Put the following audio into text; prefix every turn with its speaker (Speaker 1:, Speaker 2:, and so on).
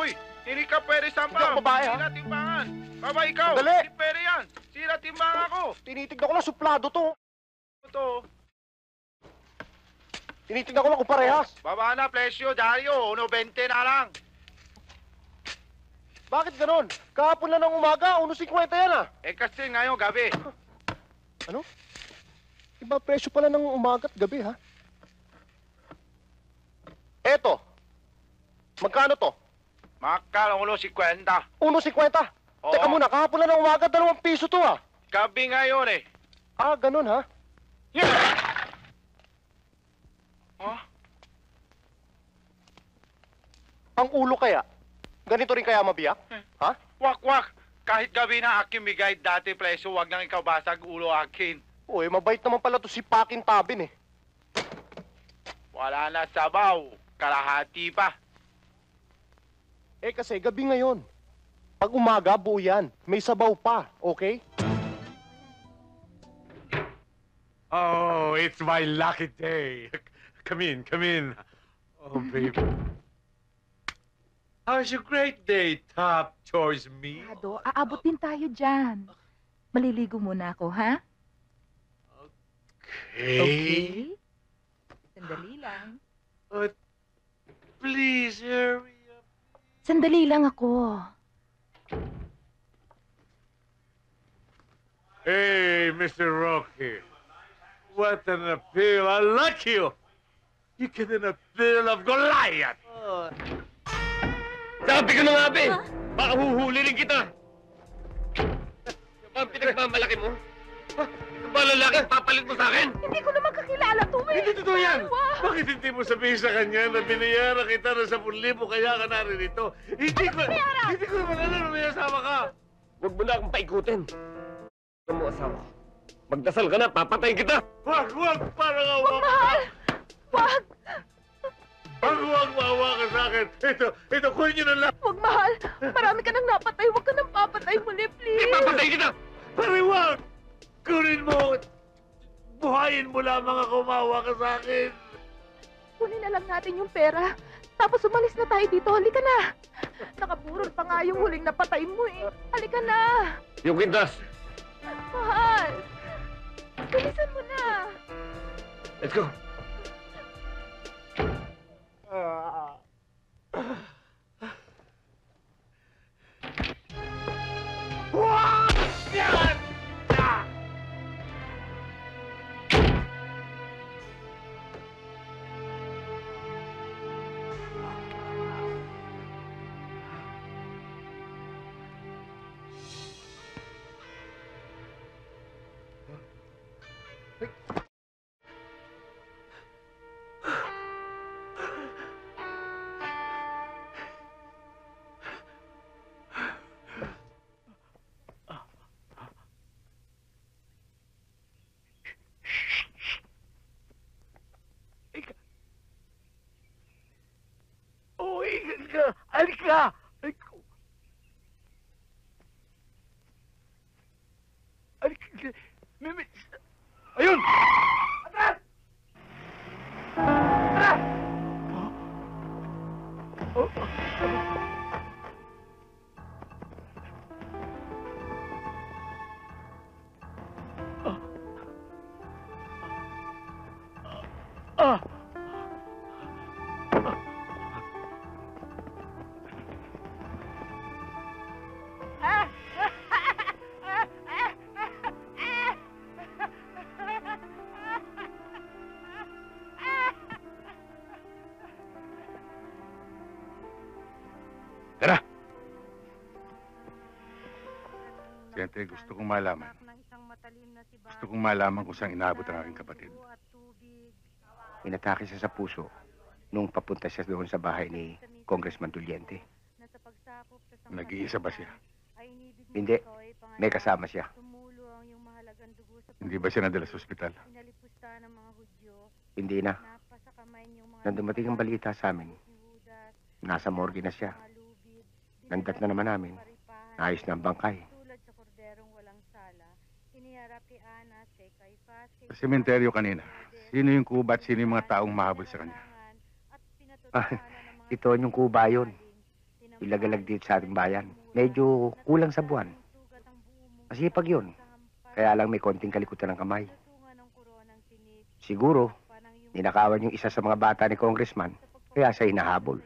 Speaker 1: Uy, hindi ka pwede
Speaker 2: Hindi
Speaker 1: sampang.
Speaker 2: ako babae, ha?
Speaker 1: Sira timbangan. Baba ikaw.
Speaker 2: Sandali.
Speaker 1: Hindi pwede yan. Sira timbangan ako.
Speaker 2: Tinitignan ko lang, suplado to.
Speaker 1: Ito.
Speaker 2: Tinitignan ko lang kung parehas.
Speaker 1: Baba na, presyo, Dario. 1.20 na lang.
Speaker 2: Bakit ganon? Kahapon lang ng umaga, 1.50 yan ah.
Speaker 1: Eh kasi ngayon gabi.
Speaker 2: Ano? Iba presyo pala ng umaga at gabi ha? Eto. Magkano to?
Speaker 1: Makakala 1.50.
Speaker 2: 1.50?
Speaker 1: Oo.
Speaker 2: Teka muna, kahapon lang ng umaga, 2 piso to ah.
Speaker 1: Gabi ngayon eh.
Speaker 2: Ah, ganon ha?
Speaker 1: Yeah! Huh?
Speaker 2: Ang ulo kaya? Ganito rin kaya mabiyak? Ha?
Speaker 1: Wak. Kahit gabi na akin bigay dati presyo, wag nang ikaw basag ulo akin.
Speaker 2: Uy, mabait naman pala to si Pakin Tabin eh.
Speaker 1: Wala na sabaw. Kalahati pa.
Speaker 2: Eh kasi gabi ngayon. Pag umaga, buo yan. May sabaw pa, okay?
Speaker 3: Oh, it's my lucky day. Come in. Oh, baby. How's your great day, Top Towards Me?
Speaker 4: Ado, aabot din tayo dyan. Maliligo muna ako, ha?
Speaker 3: Okay.
Speaker 4: Sandali lang.
Speaker 3: But please hurry up.
Speaker 4: Sandali lang ako.
Speaker 3: Hey, Mr. Rocky. What an appeal. I like you. You get an appeal of Goliath.
Speaker 5: Sabi ko na nga, be! Baka huhuli rin kita! Yung bang pinagmamalaki mo? Ha? Yung bang lalaking papalit mo sa akin?
Speaker 4: Hindi ko naman kakilala to, eh.
Speaker 3: Hindi totoo yan!
Speaker 4: Wow.
Speaker 3: Bakit hindi mo sabihin sa kanya na binayaran kita ng 10,000 kaya ka naririto? Hindi ko naman alam na may asawa ka!
Speaker 5: Huwag mo na akong paikutin. Ito mo asawa. Magdasal ka na, papatayin kita!
Speaker 3: Wag! Parang awa ka!
Speaker 4: Mahal! Wag!
Speaker 3: Huwag maawa ka sa akin! Ito, kunin niyo na lang!
Speaker 4: Wag, mahal! Marami ka nang napatay. Wag ka nang papatay muli, please.
Speaker 5: Papatayin kita!
Speaker 3: Pare, wag! Kunin mo! Buhayin mo lamang ako, maawa ka sa akin!
Speaker 4: Kunin na lang natin yung pera. Tapos umalis na tayo dito. Halika na. Nakaburol pa nga yung huling napatay mo, eh. Halika na.
Speaker 5: Yung quintas!
Speaker 4: Mahal! Bilisan mo na.
Speaker 5: Let's go!
Speaker 3: Wag! Yan! Ah! Alika! Alika! Mimi! Ayun! Atras! Atras! Tara! Siyempre, gusto kong malaman. Gusto kong malaman kung saan inaabot ang aking kapatid.
Speaker 6: Inatake siya sa puso nung papunta siya doon sa bahay ni Congressman Duliente.
Speaker 3: Nag-iisa ba siya?
Speaker 6: Hindi. May kasama siya.
Speaker 3: Hindi ba siya nadala sa ospital?
Speaker 6: Hindi na. Nang dumating ang balita sa amin, nasa morgue na siya. Nandat na naman namin. Ayos na ang bangkay.
Speaker 3: Sa sementeryo kanina, sino yung kuba at sino yung mga taong mahabol sa kanya?
Speaker 6: Ah, ito yung kuba yun. ilagalag dito sa ating bayan. Medyo kulang sa buwan. Masipag yun. Kaya lang may konting kalikutan ng kamay. Siguro, ninakawan yung isa sa mga bata ni Congressman, kaya siya hinahabol.